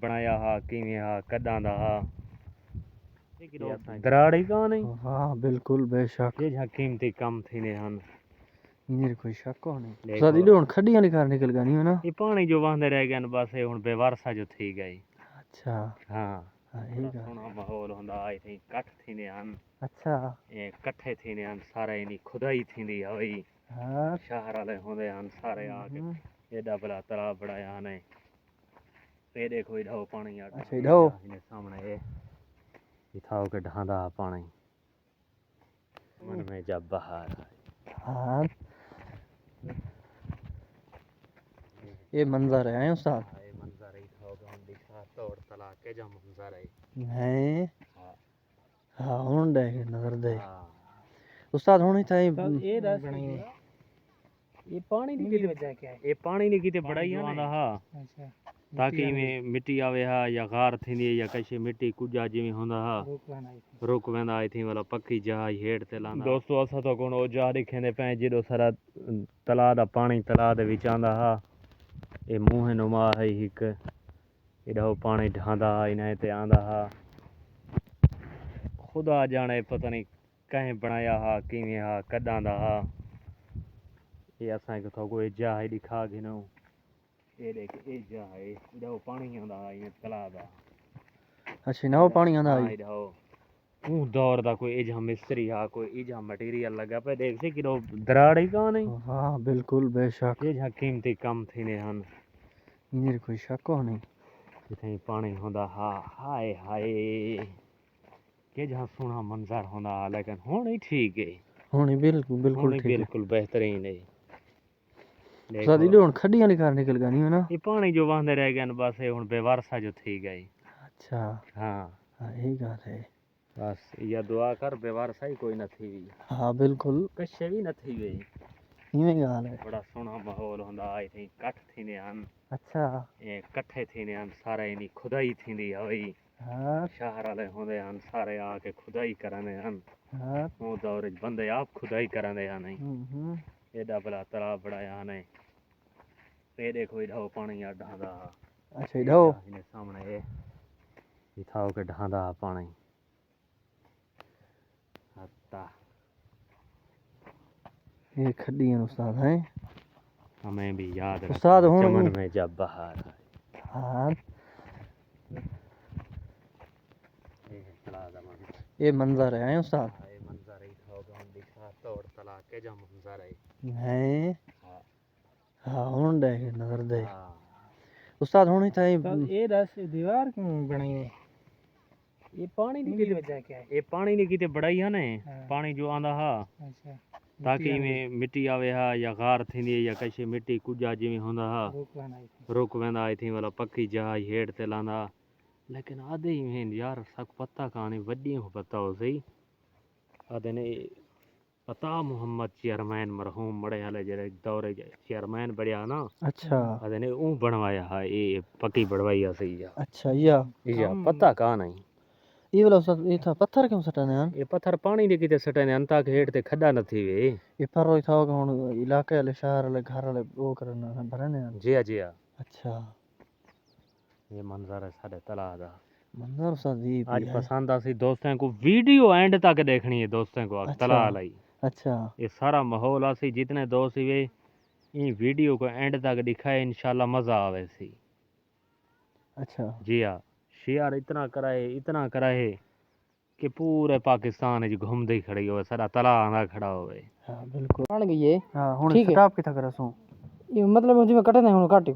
बनाया हा किवें हा कदां दा हा दराड़ ही कौन है। हाँ बिल्कुल बेशक ये कीमती कम थीने हन मेरे कोई शक हो नहीं सादी लोन खड्डियां निकाल निकल गई है ना ये पानी जो वहांदे रह गए बस ये हुन बेवारसा जो थी गई। अच्छा हाँ ये सोना माहौल हुंदा आई थी कट थीने हन। अच्छा ये कट्ठे थीने हन सारे इनी खुदाई थींदी हई। हाँ शहर वाले होंदे हन सारे आके एडा बड़ा तालाब बनाया हन। ये देखो इधर पानी आ अच्छा इधर इने सामने ये इथाओ के ढांदा पानी मन में जब बहार हाँ ये मंजर है उस्ताद ये मंजर है इथाओ के हम दिखा तोड़ तला के जो मंजर है है हाँ हाँ हुन दे नजर दे हाँ उस्ताद हुन था ये दस ये पानी दी किते वजह क्या है। ये पानी दी किते बड़ा ही आंदा हा अच्छा ताकि में मिट्टी आवे हा या गार थींदी या कशे मिट्टी कुजा जिवें होंदा हा रुक वेंदा आई थी वाला पक्की जहाज हेठ ते लांदा। दोस्तों असा तो कोन ओ जहाज दिखेंदे पे जेडो सारा तला दा पानी तला दे विच आंदा हा। ये मुंह नुमा है हिक एडो पानी ढांदा इने ते आंदा हा। खुदा जाने पता नहीं कहें बनाया हा किवें हा कदां दा हा। ये असा को थोको जहाज दिखा गिनो ये देख ये जहाज एडो पानी आंदा हा ये तला दा। अच्छा ना पानी आंदा हाँ इधो ऊ दौर दा कोई इजा मिस्त्री हा कोई इजा मटेरियल लगा पे देख से किरो दराड़ ही कौन है। हाँ बिल्कुल बेशक ये कीमती कम थीने हन मेरे कोई शक हो नहीं जिथे पानी होंदा हा हाय हाय के जहाँ सोना मंजर होंदा हा लेकिन हुन ही ठीक है हुन बिल्कुल बिल्कुल ठीक है बिल्कुल बेहतरीन है। सादी लोन खड्डियां निकाल निकल गई है ना ये पानी जो वहांदे रह गए बस ये हुन बेवारसा जो थी गई। अच्छा हाँ यही बात है बस या दुआ कर बेवारसा ही कोई न थी हुई। हाँ बिल्कुल कशे भी न थी गई इवें गाल है बड़ा सोना माहौल हुंदा आई थी कट थींदे हन। अच्छा ये कट्ठे थींदे हन सारे इनी खुदाई थींदी हई। हाँ शहर वाले होंदे हन सारे आके खुदाई करंदे हन। हाँ वो दौर च बंदे आप खुदाई करंदे हन एडा बड़ा तालाब बनाया हन। ये देखो इधर पानी आ ढांदा अच्छा इधर इने सामने ये इथाओ के ढांदा पानी हत्ता ये खड्डियां उस्ताद हैं हमें भी याद उस्ताद रखना हुन चमन में जब बहार हाँ ये तला दा मन ये मंजर है उस्ताद ये मंजर इथाओ के हम दिखा तोड़ तला के जो मंजर है हैं हाँ हाँ हुन दे नजर दे हाँ उस्ताद हुन था ये दस दीवार क्यों बनाई है। ये पानी दी की वजह क्या है। ये पानी दी किते बड़ाई है ने पानी जो आंदा हा अच्छा ताकि में मिट्टी आवे हा या गार थींदी या कशे मिट्टी कुजा जिवें होंदा हा रुक वेंदा आई थी वाला पक्की जहाज हेठ ते लांदा। लेकिन आधे ही में यार सक पता कहानी वड्डियों को पता हो सही आधे ने पता मोहम्मद चेयरमैन मरहूम बड़े हाले जेरे दौरे चेयरमैन बढ़िया ना अच्छा आधे ने ऊ बनवाया हा ये पक्की बढ़वाई हा सही या अच्छा या पता कहाँ नहीं ये वाला उस्ताद ये था पत्थर क्यों सटाने हैं ये पत्थर पानी दे किते सटने अंता के हेठ ते खड्डा न थी वे ये पर रोई था कि हुन इलाके वाले शहर वाले घर वाले वो करना है भरने हैं जी अच्छा ये मंजर है साढ़े तला दा मंजर उस्ताद ये आज पसंद आसी दोस्तों को वीडियो एंड तक देखनी है दोस्तों को तला लाई अच्छा ये सारा माहौल आसी जितने दोस्त वे इन वीडियो को एंड तक दिखाए इंशाल्लाह मजा आवे सी। अच्छा जी हाँ शेयर इतना कराए कि पूरे पाकिस्तान घूमते ही खड़ी हो सारा तला आंदा खड़ा होवे। हाँ बिल्कुल बन गई है हाँ हुन ठीक है स्टॉप किथा करसू ये मतलब जिवें कटने हुन काटी